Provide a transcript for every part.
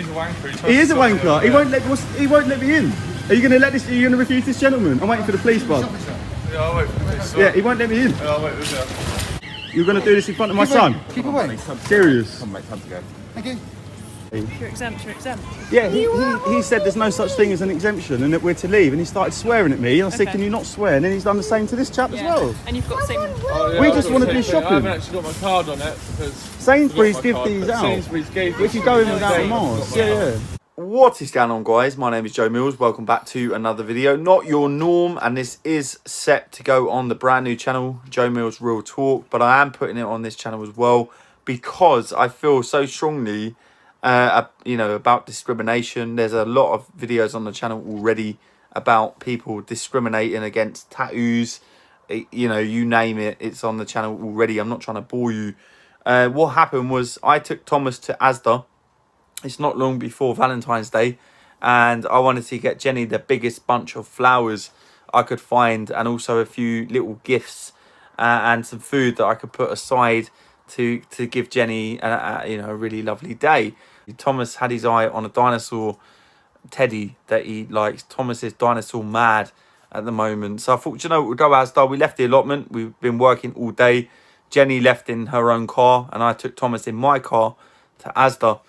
he's a wanker. He is a wanker. He won't let me in. Are you going to let this? Are you going to refuse this gentleman? I'm waiting for the police, bud. Yeah, I'll wait for the police. Yeah, he won't let me in. Yeah, I'll wait with you. You're going to do this in front of my son? Keep away. Serious? Come, mate, time to go. Thank you. You're exempt, you're exempt. Yeah, he said there's no such thing as an exemption and that we're to leave, and he started swearing at me. I said, can you not swear? And then he's done the same to this chap as well. And you've got the same... Oh, yeah, We I've just got want the to do same thing. I shopping. haven't actually got my card on it because... Sainsbury's give these out. Sainsbury's gave If you go in without a mask. Yeah. What is going on, guys? My name is Joe Mills. Welcome back to another video. Not your norm, and this is set to go on the brand new channel, Joe Mills Real Talk, but I am putting it on this channel as well because I feel so strongly about discrimination. There's a lot of videos on the channel already about people discriminating against tattoos. You name it, it's on the channel already. I'm not trying to bore you. What happened was I took Thomas to Asda. It's not long before Valentine's Day, and I wanted to get Jenny the biggest bunch of flowers I could find, and also a few little gifts and some food that I could put aside to give Jenny a really lovely day. Thomas had his eye on a dinosaur teddy that he likes. Thomas is dinosaur mad at the moment. So I thought, we'll go Asda. We left the allotment. We've been working all day. Jenny left in her own car, and I took Thomas in my car to Asda.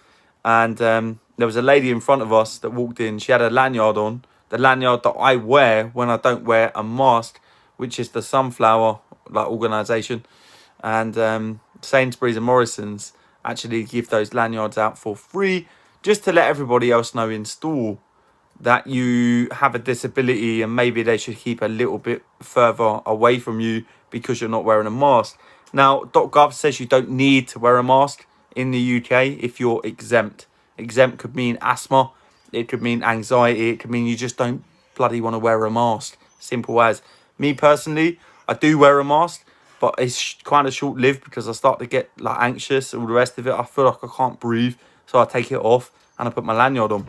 And there was a lady in front of us that walked in. She had a lanyard on, the lanyard that I wear when I don't wear a mask, which is the Sunflower organisation. And Sainsbury's and Morrison's actually give those lanyards out for free, just to let everybody else know in store that you have a disability and maybe they should keep a little bit further away from you because you're not wearing a mask. Now, .gov says you don't need to wear a mask in the UK if you're exempt. Exempt could mean asthma, it could mean anxiety, it could mean you just don't bloody want to wear a mask. Simple as. Me personally, I do wear a mask, but it's kind of short-lived because I start to get anxious and all the rest of it. I feel like I can't breathe, so I take it off and I put my lanyard on.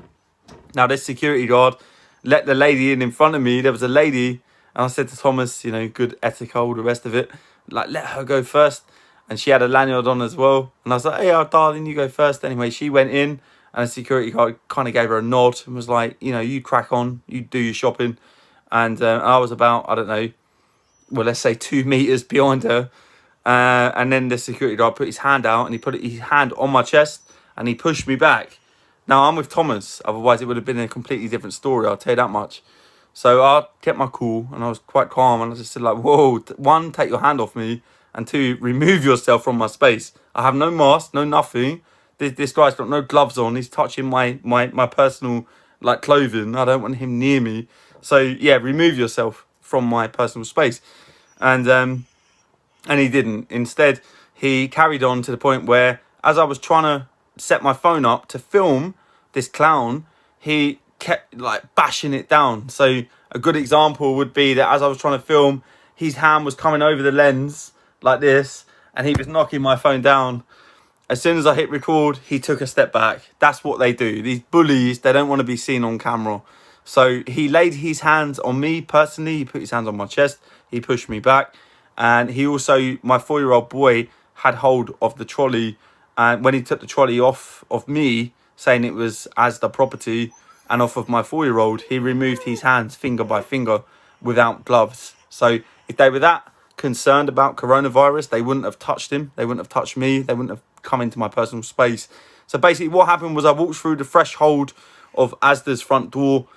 Now, this security guard let the lady in front of me. There was a lady, and I said to Thomas, good etiquette, all the rest of it, let her go first. And she had a lanyard on as well. And I was like, hey, darling, you go first. Anyway, she went in, and the security guard kind of gave her a nod and was like, you crack on, you do your shopping. And I was about, I don't know, well, let's say 2 meters behind her. And then the security guard put his hand out, and he put his hand on my chest, and he pushed me back. Now, I'm with Thomas. Otherwise, it would have been a completely different story, I'll tell you that much. So I kept my cool, and I was quite calm. And I just said, whoa, one, take your hand off me. And 2, remove yourself from my space. I have no mask, no nothing. This guy's got no gloves on. He's touching my personal clothing. I don't want him near me. So yeah, remove yourself from my personal space. And he didn't. Instead, he carried on to the point where, as I was trying to set my phone up to film this clown, he kept bashing it down. So a good example would be that as I was trying to film, his hand was coming over the lens like this, and he was knocking my phone down. As soon as I hit record, he took a step back. That's what they do. These bullies, they don't want to be seen on camera. So he laid his hands on me personally. He put his hands on my chest. He pushed me back. And he also, my 4-year-old boy, had hold of the trolley. And when he took the trolley off of me, saying it was Asda property, and off of my 4-year-old, he removed his hands finger by finger without gloves. So if they were that concerned about coronavirus, they wouldn't have touched him, they wouldn't have touched me, they wouldn't have come into my personal space. So basically what happened was I walked through the threshold of Asda's front door,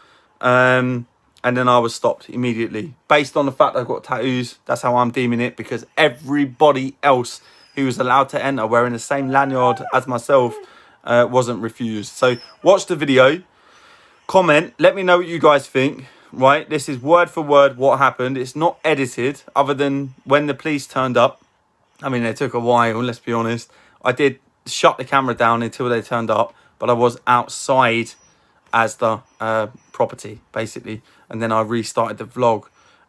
and then I was stopped immediately based on the fact I've got tattoos. That's how I'm deeming it, because everybody else who was allowed to enter wearing the same lanyard as myself wasn't refused. So watch the video, comment, let me know what you guys think. Right, this is word for word what happened. It's not edited, other than when the police turned up. I mean, they took a while, let's be honest. I did shut the camera down until they turned up, but I was outside as the property, basically. And then I restarted the vlog,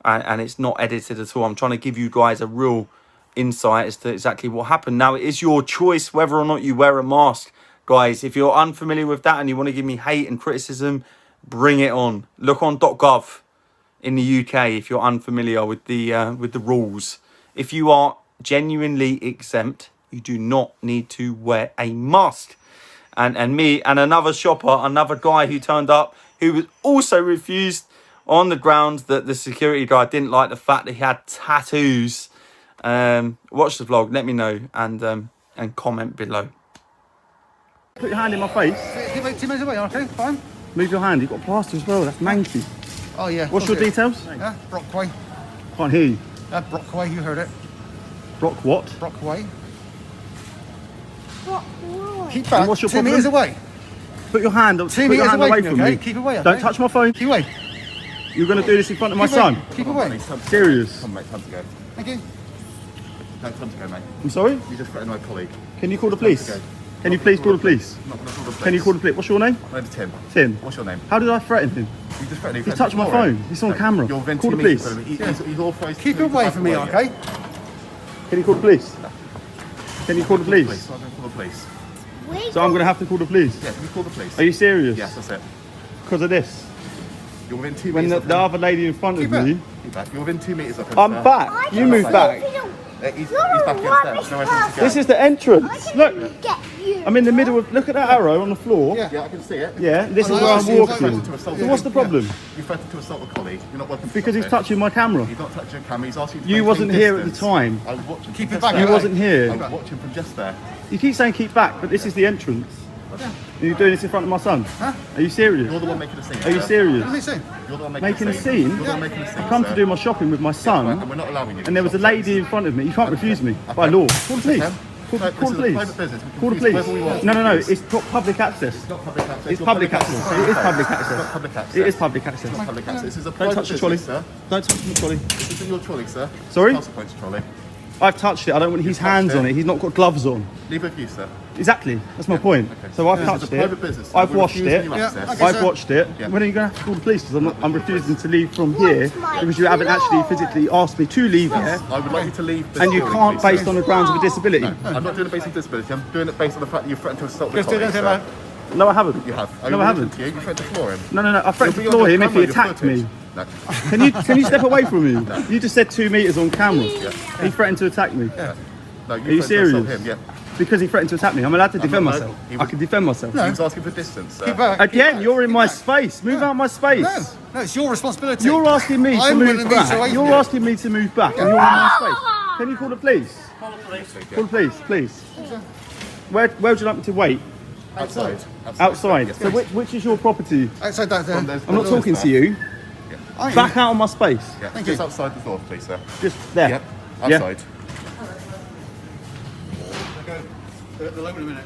and it's not edited at all. I'm trying to give you guys a real insight as to exactly what happened. Now, it is your choice whether or not you wear a mask, guys. If you're unfamiliar with that and you want to give me hate and criticism, bring it on. Look on .gov in the UK if you're unfamiliar with the rules. If you are genuinely exempt, you do not need to wear a mask. and me and another shopper, another guy who turned up, who was also refused on the grounds that the security guard didn't like the fact that he had tattoos. Watch the vlog, let me know, and comment below. Put your hand in my face. Keep it 2 minutes away, okay? Fine. Move your hand. You've got plaster as well. That's manky. Oh, yeah. What's your details? Yeah, Brockway. Can't hear you. Brockway, you heard it. Brock what? Brockway. What? Keep back. what's your 2 problem? meters away. Put your hand. 2 Put your meters hand away away from from me, me. okay? Keep away, okay? Don't touch my phone. Keep away. You're going to do this in front of my son. Keep away. Serious. Come, mate, time to go. Thank you. No, time to go, mate. I'm sorry? You just threatened my colleague. Can you call the police? Okay. Can you please call the police? I'm not going to call the police. Can you call the police? What's your name? My name's Tim. Tim. What's your name? How did I threaten him? You just threatened him. He's touched my phone. It's on camera. You're within Call 2 the meters police. of him. He's authorised Keep to away back from me, away, okay? yeah. Can you call the police? Can you call the police? So I'm going to call the police. So I'm going to have to call the police. Yeah, can you call the police? Are you serious? Yes, that's it. Because of this? You're within 2 When meters the of him. other lady in front of Keep back. me... Keep back. You're within 2 meters of him. I'm sir. back. You move back. He's back against there. No reason to go. This is the entrance. Look. Get you. I'm in the middle of... Look at that arrow on the floor. Yeah. Yeah, I can see it. Yeah, this is I where know, I'm I walking. see So what's the problem? You threatened to assault a colleague. You're not welcome to Because he's stop it. touching my camera. He's not touching your camera. He's asking you to You maintain wasn't here at the distance. time. I was watching. Keep from it just back. there. You wasn't here. I was watching from just there. You keep saying keep back, but this is the entrance. Are you doing this in front of my son? Huh? Are you serious? You're the one making a scene. Are you sir. serious? What did he say? You're the one Making a You're scene? the one making a scene. I come to sir. do my shopping with my son, And we're not allowing you. and there was a lady in front of me. You can't refuse me by law. Call the police. Okay. Call No, the this is a police. private business. We can Call the use police. whatever we want. No. Please. It's not public access. It's not public access. It's You're public access. It is public It's not access. public access. It is public access. It's not public access. This is a Don't private touch the trolley. business, sir. Don't touch the trolley. This isn't your trolley, sir. Sorry? Consequence trolley. I've touched it. I don't want his You've touched hands it. on it. He's not got gloves on. Leave it with you, sir. Exactly. That's my point. Okay. So I've This touched is a it. private business. I've We're washed refusing it. you Yeah, access. okay. I've sir. watched it. Yeah. When are you going to have to call the police? Because I'm refusing to leave from here my because you haven't actually God. physically asked me to leave here. I would like you to leave this And you building, can't please, based sir. on the grounds of a disability. No, I'm not doing it based on disability. I'm doing it based on the fact that you threatened to assault the Just do colleague, that, sir. man. No, I haven't. You have. No, I haven't. You threatened to floor him. No. I threatened to You'll be floor on him the if he camera, your attacked footage. me. No. Can you step away from me? You just said 2 meters on camera. He threatened to attack me. Yeah. No, Are you threatened to serious? assault him, yeah. Because he threatened to attack me. I'm allowed to defend not- myself. he I was- can defend myself. He was asking for distance, sir. Keep back. Again, Keep you're in back. my Keep space. Move out of my space. back. No, it's your responsibility. You're asking me to I'm move willing to be so back. I- You're asking me to move back, and you're in my space. Can you call the police? Call the police, please. Where would you like me to wait? Outside. Outside. Yes, So please. which is your property? Outside that there. From those- I'm not from those talking there. to you. Aren't you? Back out of my space. Yeah. Thank Just you. outside the door, please, sir. Just there. Yep. Yeah. Outside. The loan in a minute.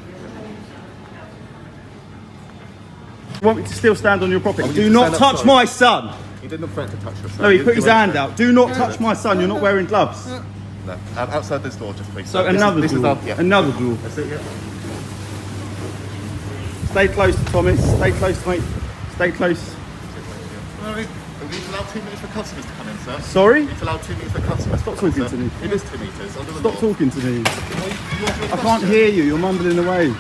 You want me to still stand on your property? want Do you to not stand touch outside. my son. He didn't threaten to touch us, sir. No, he put his hand out. Do not touch my son. You're not wearing gloves. No. Outside this door, just please. So sir. This is- another this is door. our- yeah. Another door. That's it, yeah. Stay close to Thomas. Stay close, mate. Stay close. We need to allow 2 minutes for customers to come in, sir. Sorry? We need to allow 2 minutes for customers. Stop talking sir. to me. It is 2 meters. Under the Stop law. talking to me. I I can't hear you. You're mumbling away.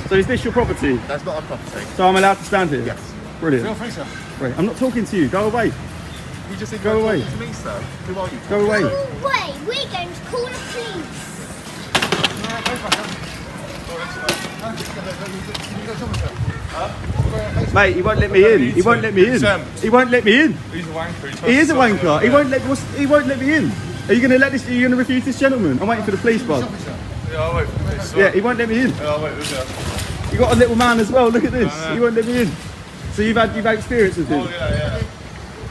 So is this your property? That's not our property. So I'm allowed to stand here? Yes. Brilliant. Feel free, sir. Great. I'm not talking to you. Go away. You just said Go you're away. talking to me, sir. Who are you? Go away. No way. We're going to call the police. Mate, he won't let me in. He won't let me in. He won't let me in. He's a wanker. He is a wanker. He won't let me in. Are you gonna let this? Are you gonna refuse this gentleman? I'm waiting for the police, bud. Yeah, I'll wait for this. Yeah, he won't let me in. Yeah, I'll wait with you. You got a little man as well. Look at this. I know. He won't let me in. So you've had experience with him. Oh, yeah.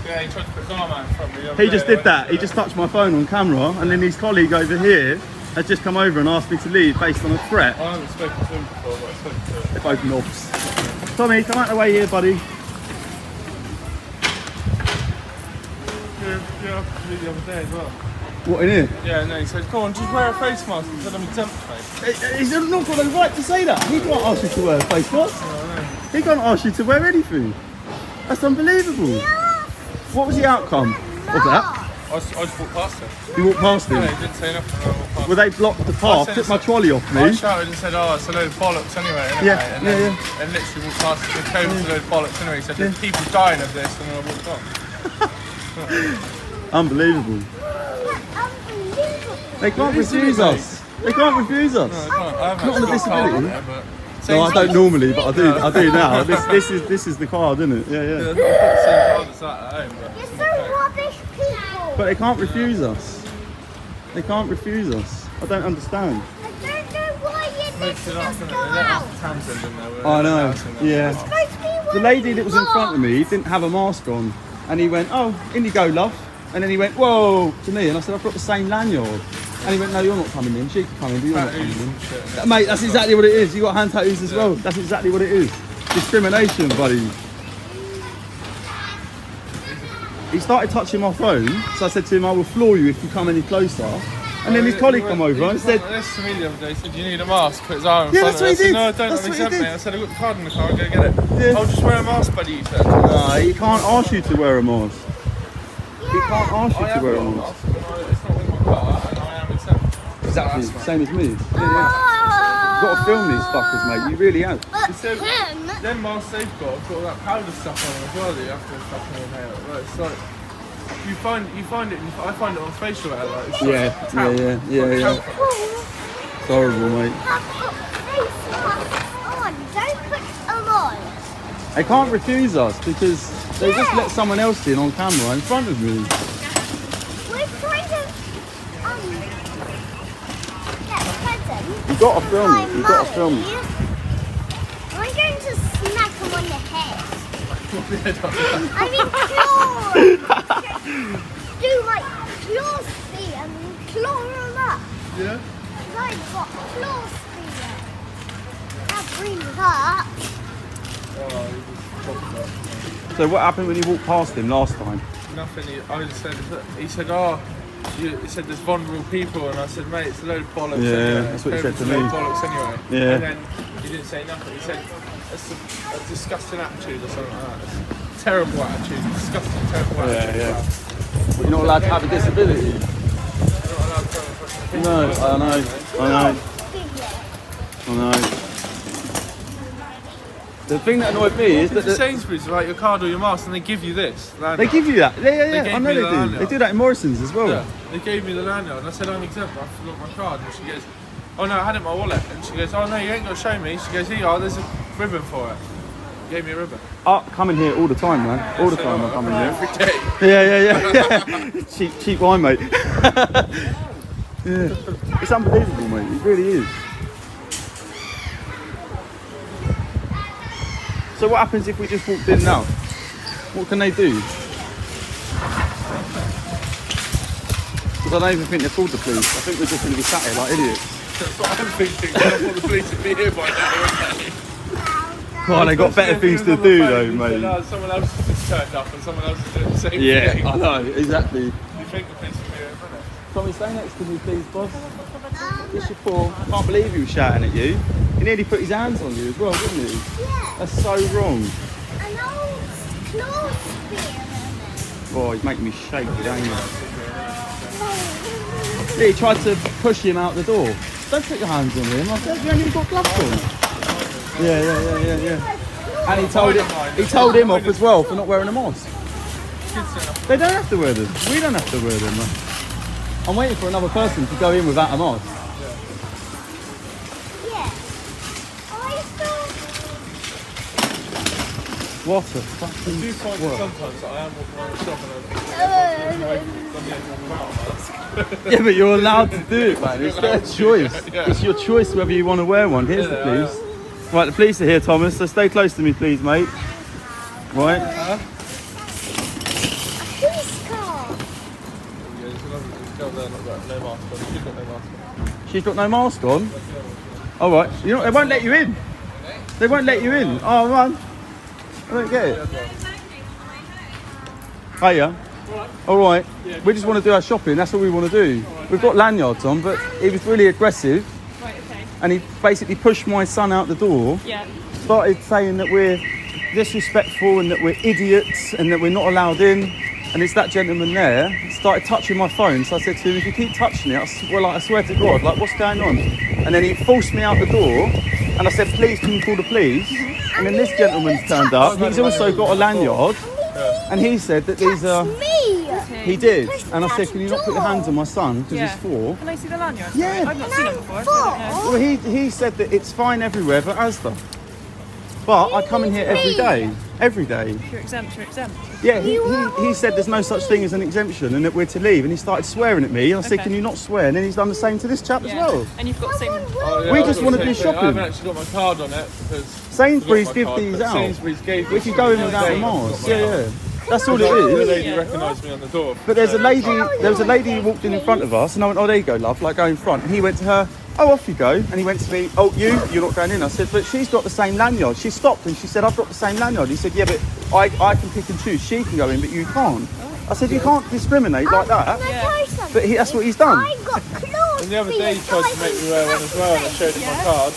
Yeah, he tried to put Garman from me. He just did that. He just touched my phone on camera, and then his colleague over here has just come over and asked me to leave based on a threat. I haven't spoken to him before, but I spoke to him. They're both knobs. Tommy, come out the way here, buddy. Yeah, the other day as well. What in here? Yeah, no, he said, come on, just wear a face mask instead of exempt face. He's not got the right to say that. He can't ask you to wear a face mask. He can't ask you to wear anything. That's unbelievable. What was the outcome of that? I just walked past him. You walked past him. Yeah, he didn't say nothing. I walked past Well, they blocked the path, said took my it's- trolley off I me. shouted and said, oh, it's a load of bollocks anyway. innit, Yeah, mate? And yeah, then, and literally walked past the code was a load of bollocks anyway. He said, there's people dying of this, and then I walked off. Unbelievable. Unbelievable. They can't It is, refuse isn't it, us. They can't refuse us. I can't. I haven't Not on a actually got a card disability. on there, but No, I don't normally, but I do. I do now. This is the card, isn't it? Yeah, Yeah, yeah. I've got the same card as that at home, but You're it's so okay. rubbish people. But they can't refuse us. They can't refuse us. I don't understand. I don't know why you Makes it let up, us doesn't it? go They let out. us Townsend in there. I know. Yeah. Supposed to be The lady that was in front of me didn't have a mask on, and he went, "Oh, in you go, love." And then he went, "Whoa," to me, and I said, "I've got the same lanyard." And he went, "No, you're not coming in. She can come in, but you're not coming in." Mate, that's exactly what it is. You got hand tattoos as well. That's exactly what it is. Discrimination, buddy. He started touching my phone, so I said to him, "I will floor you if you come any closer." And then his colleague come over and said, This to me the other day, he said, "You need a mask." Put his arm in Yeah, front that's of what it. he I said, did. "No, I don't That's have what he exempt, did. mate." I said, "I've got the card in the car, I'll go get it." Yeah. "I'll just wear a mask, buddy," he said. "Nah, he can't ask you to wear a mask. He can't ask you I to have wear got a a mask." mask, but it's not with my car, and I am exempt. Exactly, same as me. Yeah, yeah. Oh. You've got to film these fuckers, mate. You really have. He said, them masks they've got have got all that powder stuff on them as well that you have to fucking inhale. Like, it's like, you find it, I find it on facial hair, like, it's Yeah, like a talc. yeah. It's horrible, mate. Have got face masks on. Don't put them on. They can't refuse us because they just let someone else in on camera in front of me. We're trying to get a present. You've got to film My it. You've got to film mummy. it. I'm going to smack him on the head. I mean, claw. Do like claw spear and claw him up. Yeah? Because I've got claw spear. That brings up. So what happened when you walked past him last time? Nothing. I just said, he said, he said there's vulnerable people, and I said, mate, it's a load of bollocks. Yeah, anyway. that's what he COVID's said to a load me. of bollocks anyway. Yeah. And then he didn't say nothing. He said, it's a disgusting attitude or something like that. It's a terrible attitude. Disgusting, terrible attitude. yeah. You're not allowed to have a disability. You're not allowed to have a fucking No, I know. The thing that annoyed me is that The Sainsbury's, like your card or your mask, and they give you this. they give you that. Yeah. gave I know me they the do. lanyard. They do that in Morrison's as well. Yeah, they gave me the lanyard, and I said I'm exempt, but I forgot my card. And she goes, "Oh no, I had it in my wallet." And she goes, "Oh no, you ain't got to show me." She goes, "Here you are, there's a ribbon for it." Gave me a ribbon. I come in here all the time, man. All the time I come in here. Every day. Yeah. cheap wine, mate. Yeah. It's unbelievable, mate. It really is. So what happens if we just walked in now? What can they do? Because I don't even think they're called the police. I think we're just going to be sat here like idiots. That's what I'm thinking. I thought the police would be here by now, wouldn't they? Oh, they got better things to do though, mate. No, someone else has just turned up and someone else is doing the same Yeah, thing. I know, exactly. You think the police would be here in a minute? Tommy, stay next to me, please, boss. Yes, your paw. I can't believe he was shouting at you. He nearly put his hands on you as well, didn't he? Yeah. That's so wrong. An old claw spear. Boy, he's making me shake, don't you? Yeah, he tried to push him out the door. Don't put your hands on him. I said, you ain't even got gloves on. Yeah. And he told him off as well for not wearing a mask. They don't have to wear them. We don't have to wear them. Man. I'm waiting for another person to go in without a mask. Yeah. I thought. What a fucking... I do find that sometimes that I am walking around the shop and Yeah, but you're allowed to do it, man. It's their choice. It's your choice whether you want to wear one. Here's the police. Right, the police are here, Thomas, so stay close to me, please, mate. Right? Police car. She's got no mask on? All right. You know, they won't let you in. They won't let you in. Oh, man. I don't get it. Hiya. All right. We just want to do our shopping. That's all we want to do. We've got lanyards on, but he was really aggressive. Right, okay. And he basically pushed my son out the door. Yeah. Started saying that we're disrespectful and that we're idiots and that we're not allowed in. And it's that gentleman there started touching my phone. So I said to him, if you keep touching it, I swear to God, like, what's going on? And then he forced me out the door. And I said, please, can you call the police? And then this gentleman's turned up. He's also got a lanyard. And he said that these are... Me. He did, Push and I the said, can you not put your hands on my son because he's 4? Can I see the lanyard? Yeah. I've not seen it before. So I don't know. Well, he said that it's fine everywhere but Asda. But I come in here every day. Every day. If you're exempt, you're exempt. Yeah, he said there's no such thing as an exemption and that we're to leave. And he started swearing at me. I said, Okay. can you not swear? And then he's done the same to this chap as well. And you've got the same. Oh, yeah, We I've just got wanna the do same thing. I shopping. haven't actually got my card on it because Sainsbury's I forgot my give card, these but out. Sainsbury's gave me If you go in the without a other day, mask, I forgot my yeah. card. That's all The it is. lady Yeah. recognised me on the door. But there was a lady who walked in front of us, and I went, oh, there you go, love, like go in front. And he went to her, oh, off you go. And he went to me, oh, you're not going in. I said, but she's got the same lanyard. She stopped and she said, I've got the same lanyard. He said, yeah, but I can pick and choose. She can go in, but you can't. I said, you can't discriminate like that. But that's what he's done. I got claws. And the other day he tried to make me wear one as well, and I showed him my card.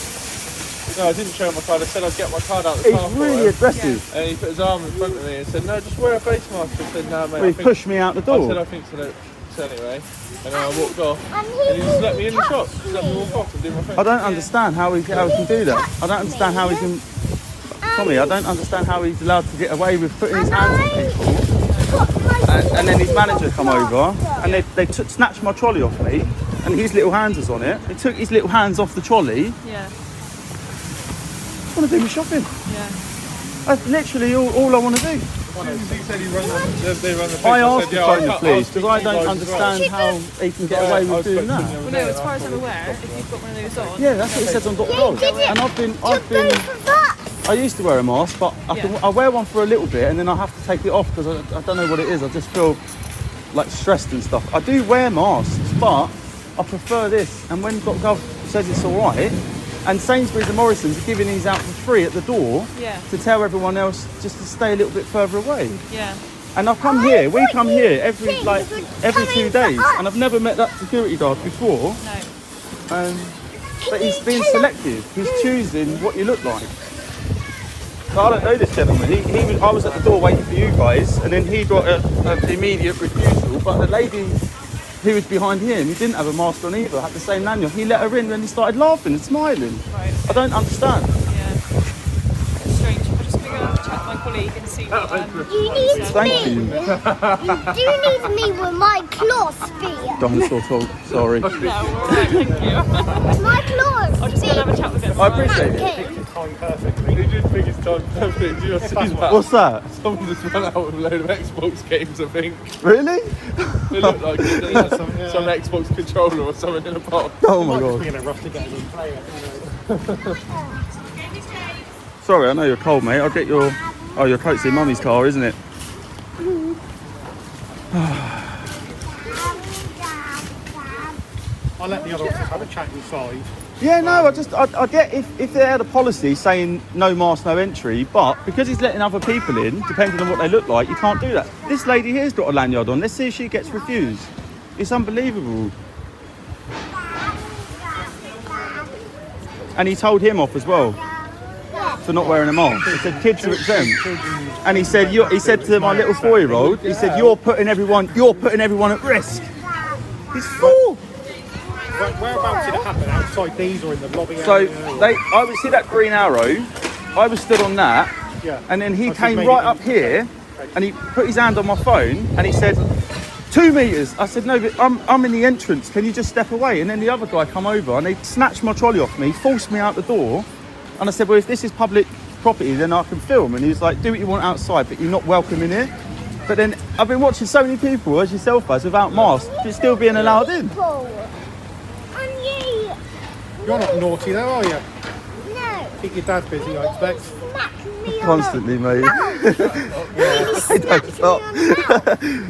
No, I didn't show him my card. I said I'd get my card out of the car He's for really him. aggressive. And he put his arm in front of me and said, no, just wear a face mask. I said, no, mate. Well, I he think... pushed me out the I said, door. I think so anyway. And then I walked off. And he just let me in the shop. Just let me walk off and do my thing. I don't understand how he can do that. I don't understand how he can... Tommy, I don't understand how he's allowed to get away with putting his hands on people. And then his manager come over and they snatched my trolley off me and his little hands was on it. They took his little hands off the trolley. Yeah. I want to do my shopping. Yeah. That's literally all I want to do. He said he run they run the police. I asked said, to yeah, phone the I'll police speak because to I you don't guys as understand how he can get away with doing that. Well, no, as far as I'm aware, if you've got one of those on. Yeah, that's what it says on .gov. And I've been, I used to wear a mask, but I wear one for a little bit and then I have to take it off because I don't know what it is. I just feel like stressed and stuff. I do wear masks, but I prefer this. And when .gov says it's all right, and Sainsbury's and Morrison's are giving these out for free at the door to tell everyone else just to stay a little bit further away. Yeah. And I come here, we come here every 2 days, and I've never met that security guard before. No. But he's being selective. He's choosing what you look like. So I don't know this gentleman. I was at the door waiting for you guys, and then he got an immediate refusal. But the lady who was behind him, he didn't have a mask on either, had the same lanyard. He let her in and he started laughing and smiling. Right. I don't understand. Yeah. It's strange. I'm just going to go and chat with my colleague and see what. You need Thank me. you. You do need me with my claw spear. Dinosaur talk, sorry. No, we're all right, thank you. My claws. I'll just go and have a chat with him. I appreciate it. Okay. Time perfectly. He did think his time perfect. Did you see that? What's that? Someone just ran out with a load of Xbox games, I think. Really? It looked like they had some Xbox controller or something in a box. Oh my god. Being a rough to get him and play it. Sorry, I know you're cold, mate. I'll get your... Oh, your coat's in Mummy's car, isn't it? I'll let the other officers have a chat inside. Yeah, no, I get if they had a policy saying no mask, no entry, but because he's letting other people in, depending on what they look like, you can't do that. This lady here's got a lanyard on. Let's see if she gets refused. It's unbelievable. And he told him off as well for not wearing a mask. He said kids are exempt. And he said to my little 4-year-old, he said you're putting everyone at risk. He's 4. Whereabouts did it happen? Outside these or in the lobby So area? I would see that green arrow. I was stood on that, and then he came right up here, and he put his hand on my phone, and he said, 2 meters. I said, no, but I'm in the entrance. Can you just step away? And then the other guy come over, and they snatched my trolley off me, forced me out the door, and I said, well, if this is public property, then I can film. And he was like, do what you want outside, but you're not welcome in here. But then I've been watching so many people, as yourself has, without masks, but still being allowed in. You're not naughty though, are you? No. Keep your dad busy, I expect. Smack me on Constantly, mate. They don't stop.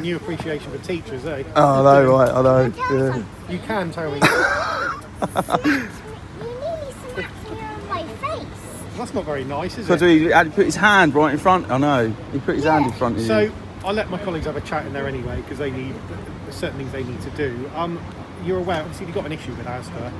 New appreciation for teachers, eh? Oh, I know, right, I know. Yeah. You can tell me. You nearly smacked me on my face. That's not very nice, is So it? he had to put his hand right in front. I know. He put his hand in front of you. So I'll let my colleagues have a chat in there anyway because there's certain things they need to do. You're aware, obviously, you've got an issue with Asda.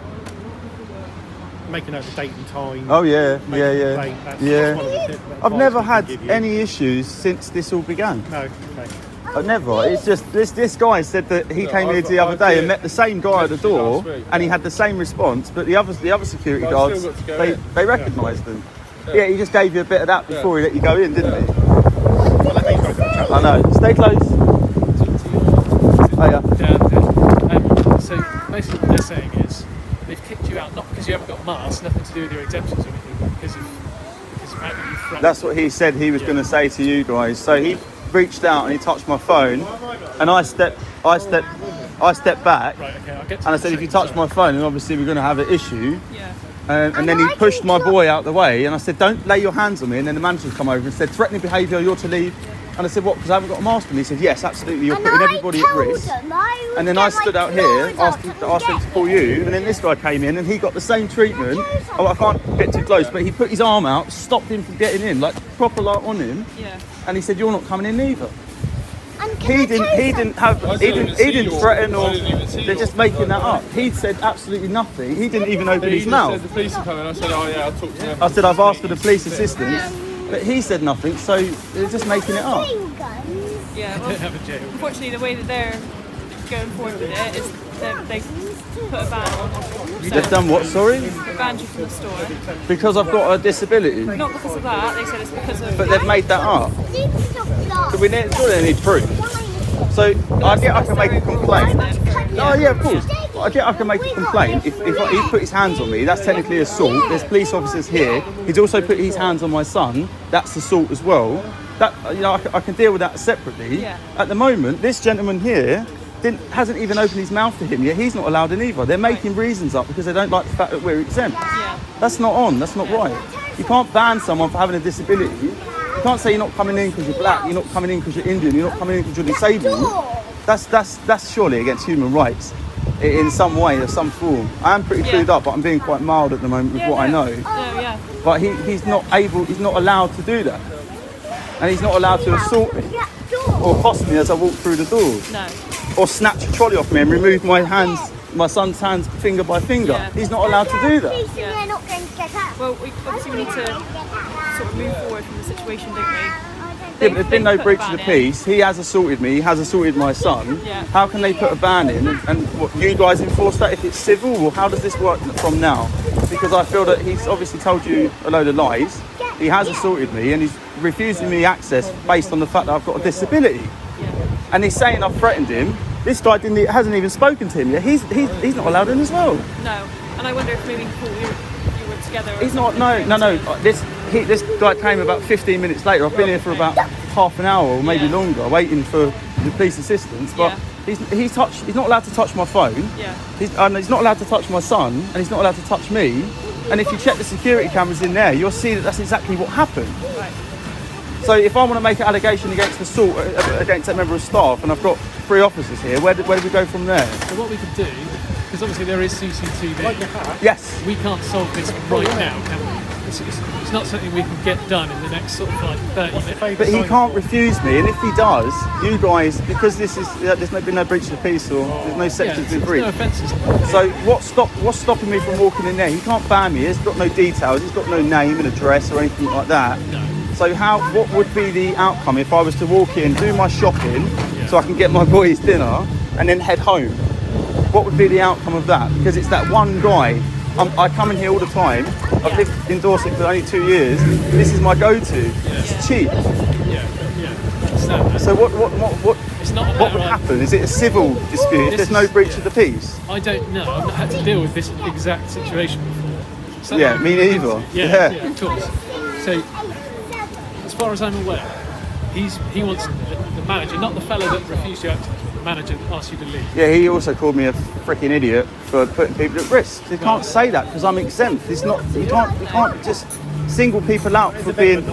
Make a note of the date and time. Oh yeah, make yeah, a yeah, complaint. That's yeah. one of the I've advice never we can had give you. any issues since this all began. No, okay. I've never. It's just this guy said that he came here the other day and met the same guy at the door, and he had the same response. But the other security guards, they recognised him. Yeah, he just gave you a bit of that before he let you go in, didn't he? I'll let these guys have a chat. I know. Stay close. So basically what they're saying is they've kicked you out not because you haven't got a mask, nothing to do with your exemptions or anything, but because apparently you threatened. That's what he said he was going to say to you guys. So he reached out and he touched my phone, and I stepped back, Right, okay, I'll get to and I said, if you touch my phone, then obviously we're going to have an issue. Yeah. And then he pushed my boy out the way, and I said, don't lay your hands on me. And then the manager's come over and said, threatening behaviour, you're to leave. And I said, what, because I haven't got a mask on? He said, yes, absolutely, you're putting everybody at risk. And then I stood out here, asked him to call you, and then this guy came in and he got the same treatment. Oh, I can't get too close, but he put his arm out, stopped him from getting in, like proper light on him. Yeah. And he said, you're not coming in either. And He didn't threaten, or didn't even see they're you. just making that up. He'd said absolutely nothing. He didn't even open He his just mouth. said the police are coming. I said, oh yeah, I'll talk to them. I said, I've asked for the police assistance, but he said nothing, so they're just making it up. Yeah. don't Well, have a jail. unfortunately, the way that they're going forward with it is they've put a ban on. They've done what, sorry? They banned you from the store. Because I've got a disability. Not because of that. They said it's because of. But they've made that up. So we need proof. So I get I can make a complaint. Oh yeah, of course. I get I can make a complaint. If he put his hands on me, that's technically assault. There's police officers here. He's also put his hands on my son. That's assault as well. That I can deal with that separately. Yeah. At the moment, this gentleman here hasn't even opened his mouth to him yet. He's not allowed in either. They're making reasons up because they don't like the fact that we're exempt. Yeah. That's not on. That's not right. You can't ban someone for having a disability. You can't say you're not coming in because you're black. You're not coming in because you're Indian. You're not coming in because you're disabled. That's surely against human rights in some way or some form. I am pretty clued up, but I'm being quite mild at the moment with what I know. Yeah. But he's not allowed to do that, and he's not allowed to assault me or cost me as I walk through the door, No. or snatch a trolley off me and remove my son's hands finger by finger. Yeah. He's not allowed to do that. They're not going to get out. Well, obviously we need to sort of move forward from the situation, don't we? Yeah, but there's been no breach of the peace. He has assaulted me. He has assaulted my son. Yeah. How can they put a ban in? And what, you guys enforce that if it's civil? Or how does this work from now? Because I feel that he's obviously told you a load of lies. He has assaulted me and he's refusing me access based on the fact that I've got a disability. And he's saying I've threatened him. This guy hasn't even spoken to him yet. He's not allowed in as well. No. And I wonder if maybe before you were together. or He's not. something. No. This guy came about 15 minutes later. I've been here for about half an hour or maybe longer, waiting for the police assistance. But he's not allowed to touch my phone. Yeah. He's not allowed to touch my son, and he's not allowed to touch me. And if you check the security cameras in there, you'll see that that's exactly what happened. Right. So if I want to make an allegation against assault against a member of staff, and I've got 3 officers here, where do we go from there? So what we can do, because obviously there is CCTV, Yes. we can't solve this right now, can we? It's not something we can get done in the next sort of like 30 minutes. But he can't refuse me, and if he does, you guys, because there's been no breach of peace or there's no sections been there's breached. no offences. So what's stopping me from walking in there? He can't ban me. He's got no details. He's got no name and address or anything like that. No. So what would be the outcome if I was to walk in, do my shopping, so I can get my boys dinner, and then head home? What would be the outcome of that? Because it's that one guy. I come in here all the time. I've lived in Dorset for only 2 years. This is my go-to. It's cheap. So what It's not a would matter of- happen? Is it a civil dispute if This there's no is- breach of the peace? I don't know. I've not had to deal with this exact situation before. So- Yeah, me neither. Yeah, of course. So, as far as I'm aware, he wants the manager, not the fellow that refused you access, the manager that asked you to leave. Yeah, he also called me a freaking idiot for putting people at risk. You can't say that because I'm exempt. It's not. You can't just single people out for being.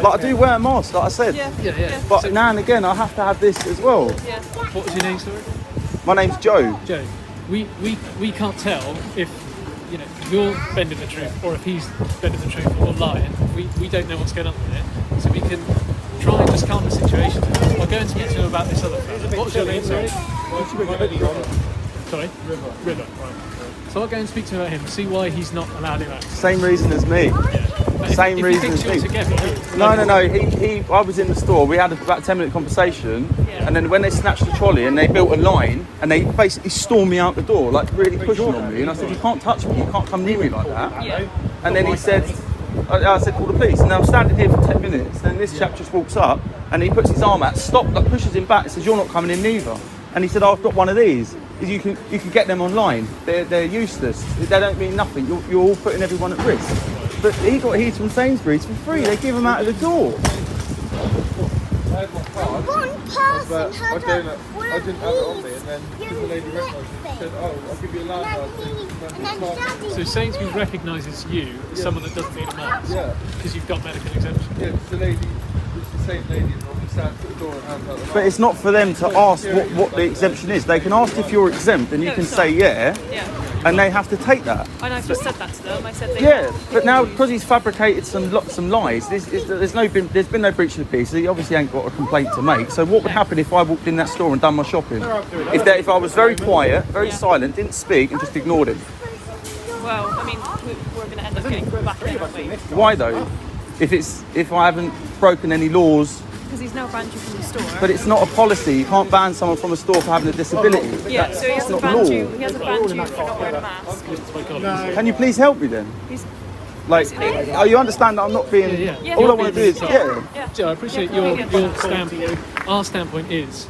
Like I do wear a mask, like I said. Yeah. But now and again, I have to have this as well. Yeah. What was your name, sorry? My name's Joe. Joe. We can't tell if you're bending the truth or if he's bending the truth or lying. We don't know what's going on with it, so we can try and just calm the situation. I'll go and speak to him about this other fellow. What was your name, sorry? Sorry? River, right. So I'll go and speak to him about him and see why he's not allowed him access. Same reason as me. But Same if reason he as thinks me. you're together, No. I was in the store. We had about a 10-minute conversation, Yeah. and then when they snatched the trolley and they built a line, and they basically stormed me out the door, like really pushing on me. And I said, "You can't touch me. You can't come near me like that." Yeah. And then he said, I said, "Call the police." And I'm standing here for 10 minutes. Then this chap just walks up and he puts his arm out, pushes him back, and says, "You're not coming in neither." And he said, oh, I've got one of these. You can get them online. They're useless. They don't mean nothing. You're all putting everyone at risk. But he got his from Sainsbury's for free. They give them out of the door. I had my card, One person had I didn't have it on me, these. and then the lady recognised me and said, oh, I'll give you a landline And then Daddy. So Sainsbury's recognises you as someone that doesn't need a mask Yeah, because you've got medical exemption. yeah, it's the lady, it's the same lady that normally stands at the door and hands out the But it's not for them to ask what the exemption is. They can ask if you're exempt, and you No, can it's say not. yeah, Yeah. and they have to take that. And I've just said that to them. I said they Yeah, but now because he's fabricated some lies, there's been no breach of the peace. So he obviously ain't got a complaint to make. So what would happen if I walked in that store and done my shopping? If I was very quiet, very silent, didn't speak, and just ignored him? Well, I mean, we're going to end up getting put back in, aren't we? Why though? If I haven't broken any laws, Because he's now banned you from the store. but it's not a policy. You can't ban someone from a store for having a disability. Yeah, so he It's hasn't not banned law. you. He hasn't banned you for not wearing a mask. Can you please help me then? He's, Like, oh, you understand that I'm not being. Yeah, yeah. All I want to do is yeah. Joe, I appreciate Yeah, your completely standpoint. Our standpoint is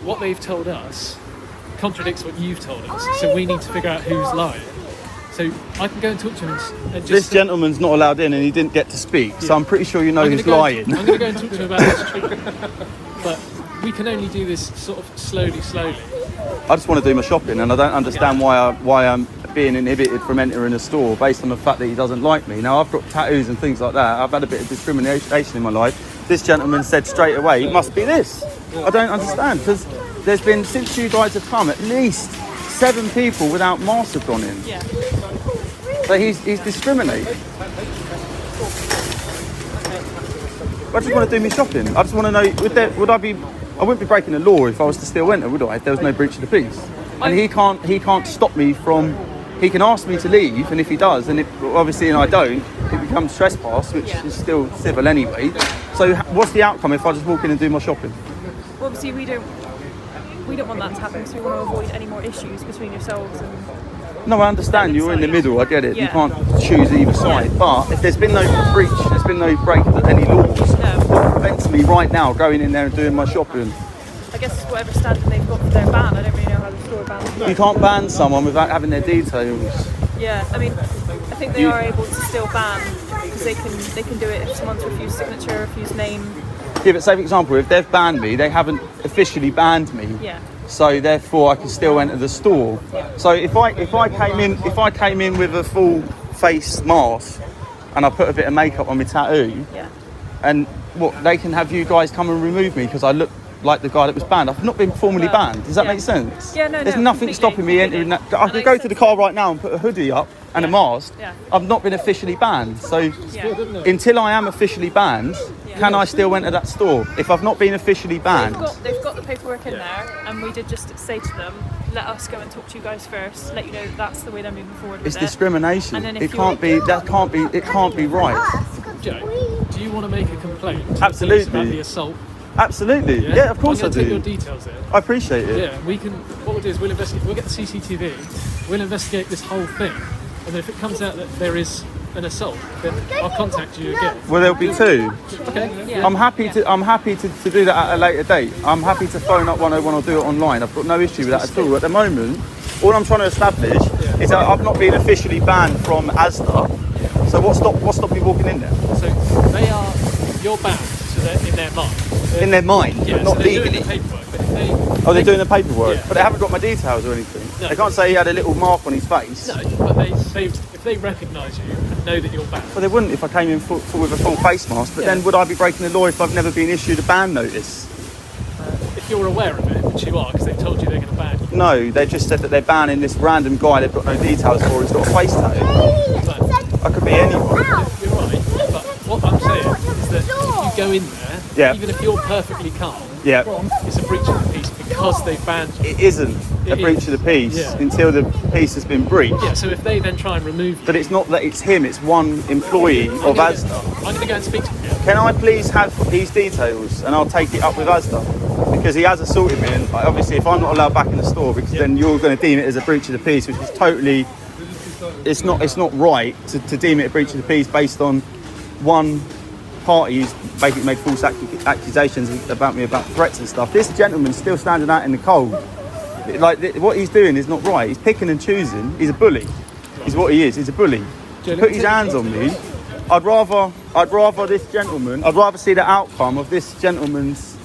what they've told us contradicts what you've told us. So we need to figure out who's lying. So I can go and talk to him and just. This gentleman's not allowed in, and he didn't get to speak. So I'm pretty sure you know I'm who's gonna go lying. I'm going to go and talk to him about this treatment. But we can only do this sort of slowly. I just want to do my shopping, and I don't understand why I'm being inhibited from entering a store based on the fact that he doesn't like me. Now I've got tattoos and things like that. I've had a bit of discrimination in my life. This gentleman said straight away, it must be this. I don't understand, because there's been, since you guys have come, at least 7 people without masks have gone in. Yeah. So he's discriminating. I just want to do my shopping. I just want to know, I wouldn't be breaking the law if I was to still enter, would I? If there was no breach of the peace. And he can't stop me from, he can ask me to leave, and if he does, and obviously I don't, it becomes trespass, which is still civil anyway. So what's the outcome if I just walk in and do my shopping? Well, obviously, we don't want that to happen because we want to avoid any more issues between yourselves and. No, I understand, you're in the middle, I get it. You Yeah. can't choose either side. But if there's been no breach, there's been no break of any laws, No. what prevents me right now going in there and doing my shopping? I guess whatever standing they've got for their ban, I don't really know how the store bans. You can't ban someone without having their details. Yeah, I mean, I think they are able to still ban because they can do it if someone's refused signature, refused name. Yeah, but say for example, if they've banned me, they haven't officially banned me. Yeah. So therefore, I can still enter the store. So if I came in with a full face mask and I put a bit of makeup on my tattoo, Yeah. and what they can have you guys come and remove me because I look like the guy that was banned. I've not been formally Well, banned. Does that yeah. make sense? Yeah, no, There's no, nothing completely, stopping me entering that. I And could I go said- to the car right now and put a hoodie up and a mask. Yeah. I've not been officially banned. So Yeah. until I am officially banned, can I still enter that store? If I've not been officially banned, They've got the paperwork in there, and we did just say to them, let us go and talk to you guys first, let you know that's the way they're moving forward with it's it. discrimination. And then if It can't be. That can't be. It can't be right. Joe, do you want to make a complaint to the Absolutely. police about the assault? Absolutely. Yeah, of course I I'm going to take your do. details in. I appreciate it. Yeah, we can. What we'll do is we'll investigate. We'll get the CCTV. We'll investigate this whole thing, and then if it comes out that there is an assault, then I'll contact you again. Well, there'll be 2. Okay. Yeah. I'm happy to do that at a later date. I'm happy to phone up 101 or do it online. I've got no issue with that at all. At the moment, all I'm trying to establish is that I've not been officially banned from Asda. So what's stop me walking in there? So they are. You're banned. So they're in their mind. In their mind, Yeah. but not so they're doing legally. the paperwork, but if they. Oh, they're doing the paperwork, Yeah. but they haven't got my details or anything. No. They can't say he had a little mark on his face. No, but if they recognise you and know that you're banned. Well, they wouldn't if I came in with a full face mask. But then would I be breaking the law if I've never been issued a ban notice? If you're aware of it, which you are, because they've told you they're going to ban you. No, they just said that they're banning this random guy they've got no details for. He's got a face tattoo. I could be anyone. You're right, but what I'm saying is that if you go in there, Yeah. even if you're perfectly calm, Yeah. it's a breach of the peace because they've banned you. It isn't a It breach is. of the peace Yeah. until the peace has been breached. Yeah, so if they then try and remove you, But it's not that it's him, it's one employee of Asda. I'm going to go and speak to him. Can I please have these details and I'll take it up with Asda? Because he has assaulted me, and obviously if I'm not allowed back in the store, because then you're going to deem it as a breach of the peace, which is totally, it's not right to deem it a breach of the peace based on one party who's basically made false accusations about me, about threats and stuff. This gentleman's still standing out in the cold Like what he's doing is not right. He's picking and choosing. He's a bully. Is what he is. He's a bully. Put his hands on me. I'd rather this gentleman. I'd rather see the outcome of this gentleman's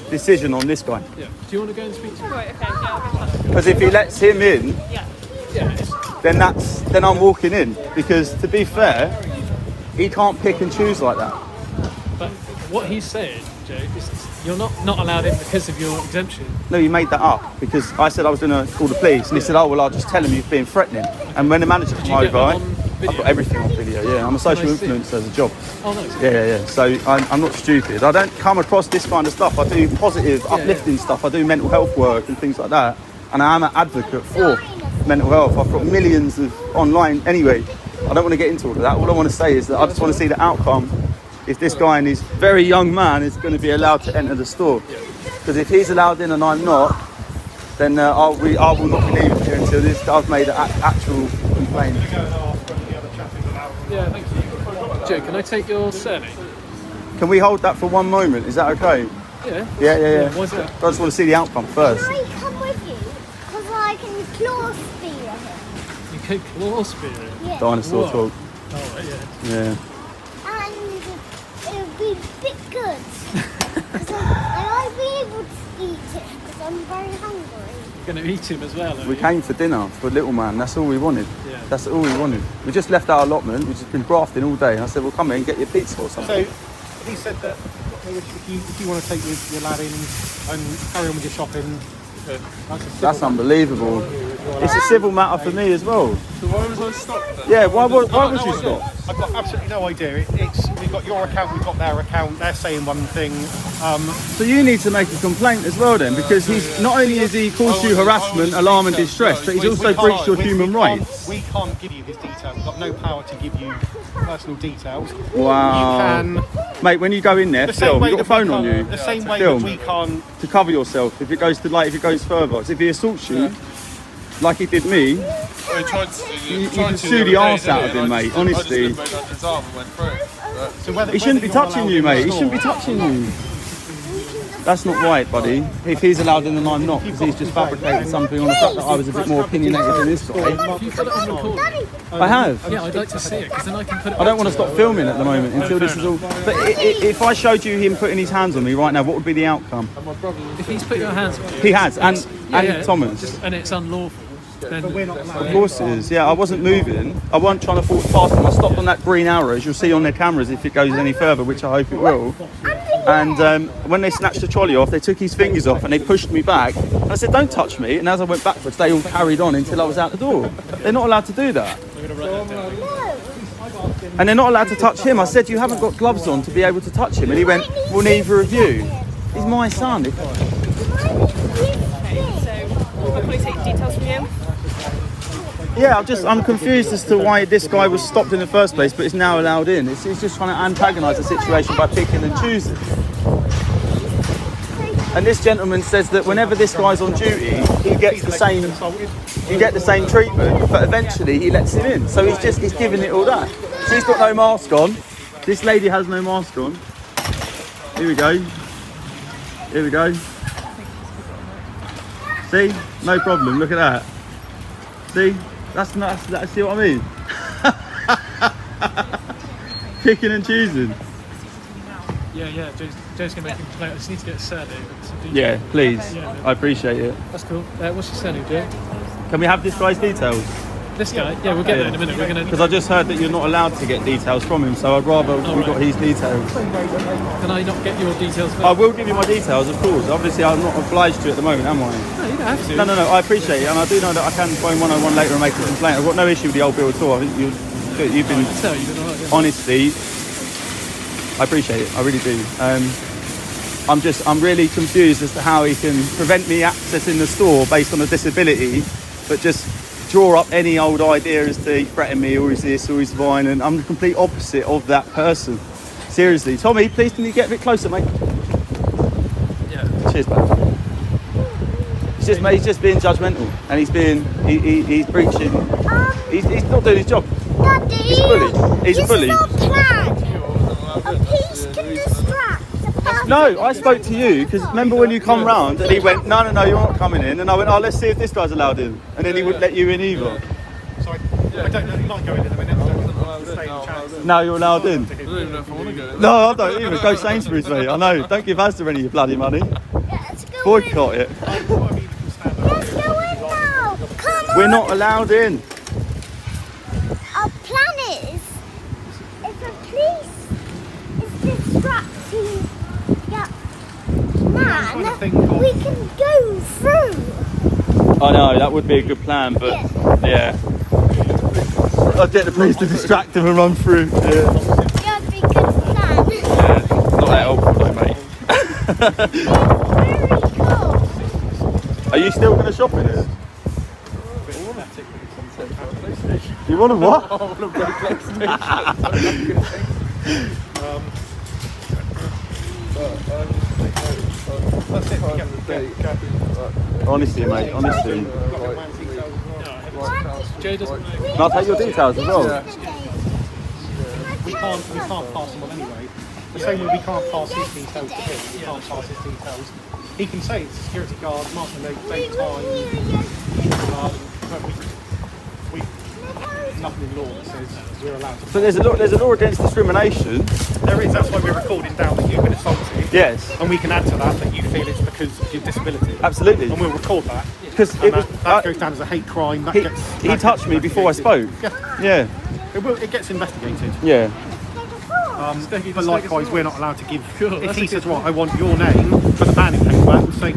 decision on this guy. Yeah. Do you want to go and speak to him? Right, okay, yeah, I'll get that. Because if he lets him in, Yeah. Yeah. then I'm walking in. Because to be fair, he can't pick and choose like that. But what he's saying, Joe, is you're not allowed in because of your exemption. No, you made that up because I said I was going to call the police, and he said, "Oh well, I'll just tell him you've been threatening." And when the manager came you get over, that on I've video? got everything on video. Yeah, I'm a social I see? influencer as a job. Oh no. Yeah. So I'm not stupid. I don't come across this kind of stuff. I do positive, uplifting stuff. I do mental health work and things like that. And I am an advocate for mental health. I've got millions of online. Anyway, I don't want to get into all of that. All I want to say is that I just want to see the outcome. If this guy and his very young man is going to be allowed to enter the store. Because if he's allowed in and I'm not, then I will not be leaving here until I've made an actual complaint. Yeah, thank you. Joe, can I take your surname? Can we hold that for one moment? Is that okay? Yeah. Yeah. Why's that? I just want to see the outcome first. Can I come with you? Because I can claw spear him. You could claw spirit. Yeah. Dinosaur Whoa. talk. Oh, right, yeah. Yeah. And it would be a bit good. And I'll be able to eat it because I'm very hungry. You're going to eat him as well, are We you? came for dinner for little man. That's all we wanted. Yeah. That's all we wanted. We just left our allotment. We've just been grafting all day. And I said, well, come in and get your pizza or something. So he said that if you want to take your lad in and carry on with your shopping, That's unbelievable. It's a civil matter for me as well. So why was I stopped then? Yeah, why would you stop? I've got absolutely no idea. We've got your account, we've got their account. They're saying one thing. So you need to make a complaint as well then, because he's not only has he caused you harassment, alarm and distress, but he's also breached your human rights. We can't give you his details. We've got no power to give you personal details. Wow. You can. Mate, when you go in there, The same film. way You've got a that we phone on you. can't- The same way film. that we can't. To cover yourself if it goes further. 'Cause if he assaults you, like he did me, Well, he tried to, You tried can to sue other the day, arse didn't out he? of him, And mate, I just honestly. looked under his arm and went through it. But So whether, he shouldn't be whether you're touching allowed you, in the mate. He store- shouldn't be touching you. That's not right, buddy. If he's allowed in and I'm not, because he's just fabricated something on the fact that I was a bit more opinionated than this guy. Have you got it on recording? I have. Yeah, I'd like to see it because then I can put it. I don't want to stop filming at the moment until this is all. But if I showed you him putting his hands on me right now, what would be the outcome? If he's put your hands on you, He has, and Thomas. and it's unlawful, then Of course it is. Yeah, I wasn't moving. I wasn't trying to force past them. I stopped on that green arrow, as you'll see on their cameras if it goes any further, which I hope it will. And when they snatched the trolley off, they took his fingers off and they pushed me back. And I said, "Don't touch me." And as I went backwards, they all carried on until I was out the door. They're not allowed to do that. And they're not allowed to touch him. I said, "You haven't got gloves on to be able to touch him." And he went, "Well, neither of you." He's my son. Okay, so will my colleague take details from you? Yeah, I'm confused as to why this guy was stopped in the first place, but is now allowed in. He's just trying to antagonise the situation by picking and choosing. And this gentleman says that whenever this guy's on duty, he gets the same treatment, but eventually he lets him in. So he's giving it all that. She's got no mask on. This lady has no mask on. Here we go. Here we go. See? No problem. Look at that. See? That's see what I mean? Picking and choosing. yeah, Joe's going to make a complaint. I just need to get a surname. and some details. Yeah, please. Yeah. I appreciate it. That's cool. What's your surname, Joe? Can we have this guy's details? This guy? Yeah, we'll get there in a minute. We're going to. Because I just heard that you're not allowed to get details from him, so I'd rather we got his details. Can I not get your details first? I will give you my details, of course. Obviously, I'm not obliged to at the moment, am I? No, you don't have to. No, I appreciate it, and I do know that I can phone 101 later and make a complaint. I've got no issue with the old bill at all. I think you've been, So you've been alright. Yeah. honestly, I appreciate it. I really do. I'm really confused as to how he can prevent me accessing the store based on a disability, but just draw up any old idea as to he threatened me or he's this or he's violent. I'm the complete opposite of that person. Seriously. Tommy, please can you get a bit closer, mate? Yeah. Cheers, mate. He's just being judgmental, and he's breaching. He's not doing his job. Daddy, He's a bully. He's a bully. This is our plan. A piece can distract a person No, I spoke to you because remember when you come round and he went, no, you're not coming in, and I went, oh, let's see if this guy's allowed in, and then he wouldn't let you in either. So I don't know. You might go in a minute. Stay and chat. Now you're allowed in. I don't even know if I want to go in. No, I don't either. Go Sainsbury's, mate. I know. Don't give Asda any of your bloody money. Let's go in. Boycott it. Let's go in now. Come on. We're not allowed in. Our plan is, if the police is distracting that man, we can go through. I know, that would be a good plan, but yeah. I'd get the police to distract him and run through. Yeah. That'd be a good plan. Not that helpful though, mate. Very cool. Are you still going to shop in it? You want a what? I want to play PlayStation. Honestly, mate, honestly. Joe doesn't know. Can I take your details as well? We can't pass them on anyway. The same way we can't pass his details to him. We can't pass his details. He can say it's a security guard, mark the date, time. But we nothing in law that says we're allowed to. But there's a law against discrimination. There is. That's why we're recording down that you've been assaulted. Yes. And we can add to that you feel it's because of your disability. Absolutely. And we'll record that. Because that goes down as a hate crime. He touched me before I spoke. Yeah. Yeah. It gets investigated. Yeah. But likewise, we're not allowed to give. If he says, "Right, I want your name," for the banning paperwork, we'll say,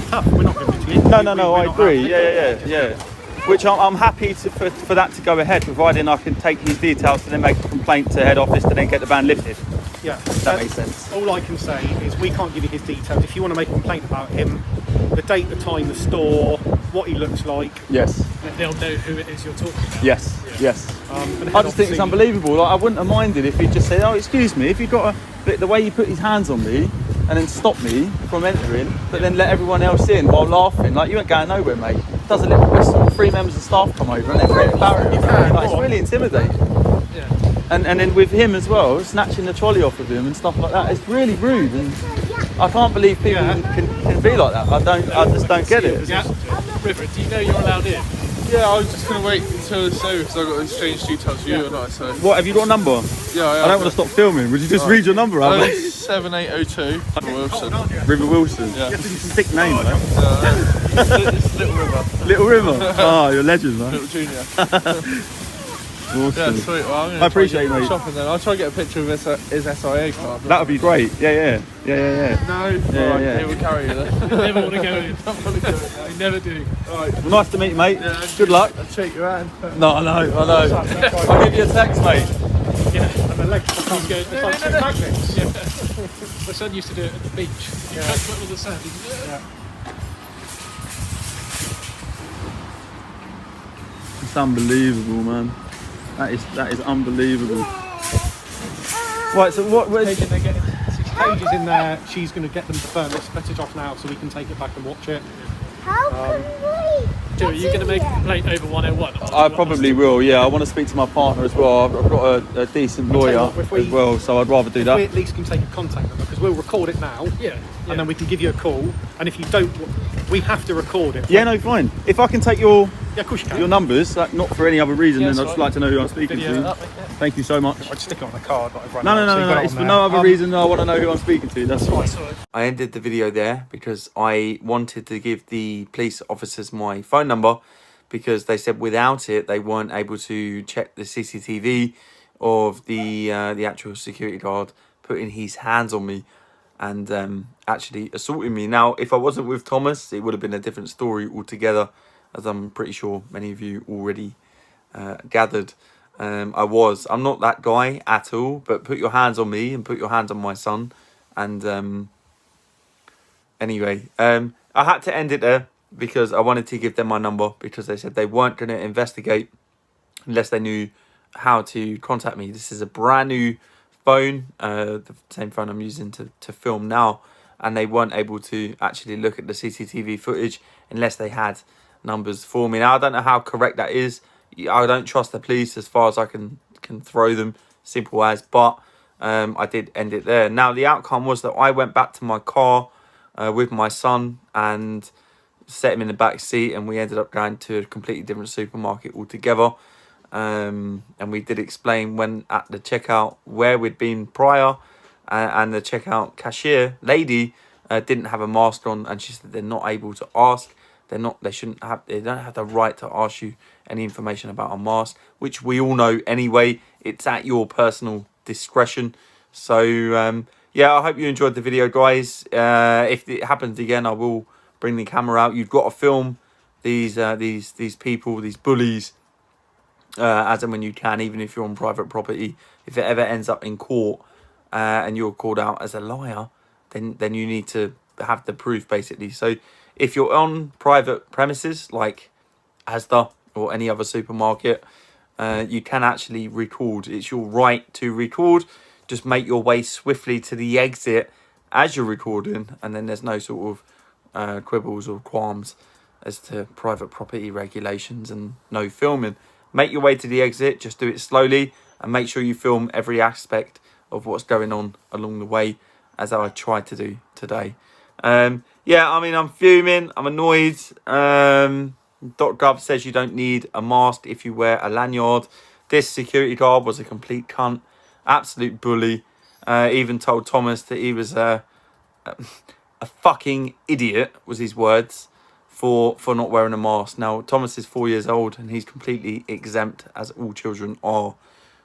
"Tough, we're not giving it to you." No, I agree. Yeah. Which I'm happy for that to go ahead, providing I can take his details to then make a complaint to head office to then get the ban lifted. Yeah, that makes sense. All I can say is we can't give you his details. If you want to make a complaint about him, the date, the time, the store, what he looks like. Yes. They'll know who it is you're talking about. Yes. And I just think it's unbelievable. Like, I wouldn't have minded if he just said, "Oh, excuse me, if you got the way you put his hands on me and then stop me from entering, but then let everyone else in while laughing. Like, you ain't going nowhere, mate." Does a little whistle, 3 members of staff come over and then create a barrier. Like, it's really intimidating. Yeah. And then with him as well, snatching the trolley off of him and stuff like that, it's really rude. And I can't believe people can be like that. I just don't get it. Yeah. River, do you know you're allowed in? Yeah, I was just going to wait until it's over because I've got to exchange details with you and I. So. What, have you got a number? Yeah, I don't want to stop filming. Would you just read your number out? 7802 Wilson. River Wilson. Yeah. It's a sick name, though. It's Little River. Little River. Oh, you're a legend, man. Little Junior. Awesome. Yeah, sweet. Well, I appreciate it, mate. Shopping then. I'll try and get a picture of his SIA card. That would be great. Yeah. No. Yeah. It will carry you there. I never want to go in. I never do. Right. Well, nice to meet you, mate. Yeah, good luck. I'll shake your hand. No, I know. I'll give you a text, mate. Yeah, and the legs sometimes go. It's like magnets. Yeah. My son used to do it at the beach. You catch them with the sand. It's unbelievable, man. That is unbelievable. Right, so what? Paige is in there. She's going to get them to burn this footage off now, so we can take it back and watch it. How can we? Joe, are you going to make a complaint over 101? I probably will. Yeah, I want to speak to my partner as well. I've got a decent lawyer as well, so I'd rather do We that. at least can take a contact number because we'll record it now. Yeah. And then we can give you a call. And if you don't, we have to record it. Yeah, no, fine. If I can take your of course you can. your numbers, not for any other reason, then I'd just like to know who I'm speaking Video to. that, Thank you so much. I'd stick it on the card that I've run No, out, so it's for no other reason. I want to know who I'm speaking to. That's fine. I ended the video there because I wanted to give the police officers my phone number because they said without it they weren't able to check the CCTV of the actual security guard putting his hands on me and actually assaulting me. Now, if I wasn't with Thomas, it would have been a different story altogether, as I'm pretty sure many of you already gathered. I'm not that guy at all, but put your hands on me and put your hands on my son. And anyway, I had to end it there because I wanted to give them my number because they said they weren't going to investigate unless they knew how to contact me. This is a brand new phone, the same phone I'm using to film now, and they weren't able to actually look at the CCTV footage unless they had numbers for me. Now, I don't know how correct that is. I don't trust the police as far as I can throw them, simple as, but I did end it there. Now, the outcome was that I went back to my car with my son and set him in the back seat, and we ended up going to a completely different supermarket altogether. And we did explain when at the checkout where we'd been prior, and the checkout cashier lady didn't have a mask on, and she said they're not able to ask. They don't have the right to ask you any information about a mask, which we all know anyway. It's at your personal discretion. So yeah, I hope you enjoyed the video, guys. If it happens again, I will bring the camera out. You've got to film these people, these bullies, as and when you can, even if you're on private property. If it ever ends up in court and you're called out as a liar, then you need to have the proof, basically. So if you're on private premises like Asda or any other supermarket, you can actually record. It's your right to record. Just make your way swiftly to the exit as you're recording, and then there's no sort of quibbles or qualms as to private property regulations and no filming. Make your way to the exit, just do it slowly, and make sure you film every aspect of what's going on along the way, as I tried to do today. Yeah, I mean, I'm fuming, I'm annoyed. .gov says you don't need a mask if you wear a lanyard. This security guard was a complete cunt, absolute bully. Even told Thomas that he was a fucking idiot, was his words, for not wearing a mask. Now, Thomas is 4 years old and he's completely exempt, as all children are.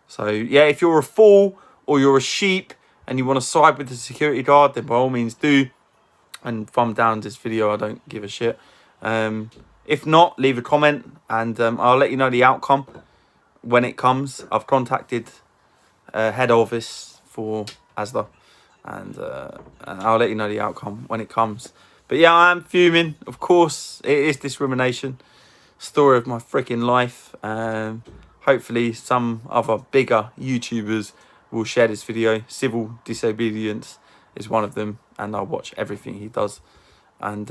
So yeah, if you're a fool or you're a sheep and you want to side with the security guard, then by all means do, and thumb down this video. I don't give a shit. If not, leave a comment, and I'll let you know the outcome when it comes. I've contacted head office for Asda, and I'll let you know the outcome when it comes. But yeah, I am fuming. Of course, it is discrimination. Story of my freaking life. Hopefully some other bigger YouTubers will share this video. Civil Disobedience is one of them, and I'll watch everything he does. And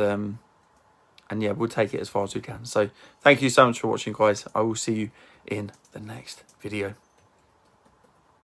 yeah, we'll take it as far as we can. So thank you so much for watching, guys. I will see you in the next video.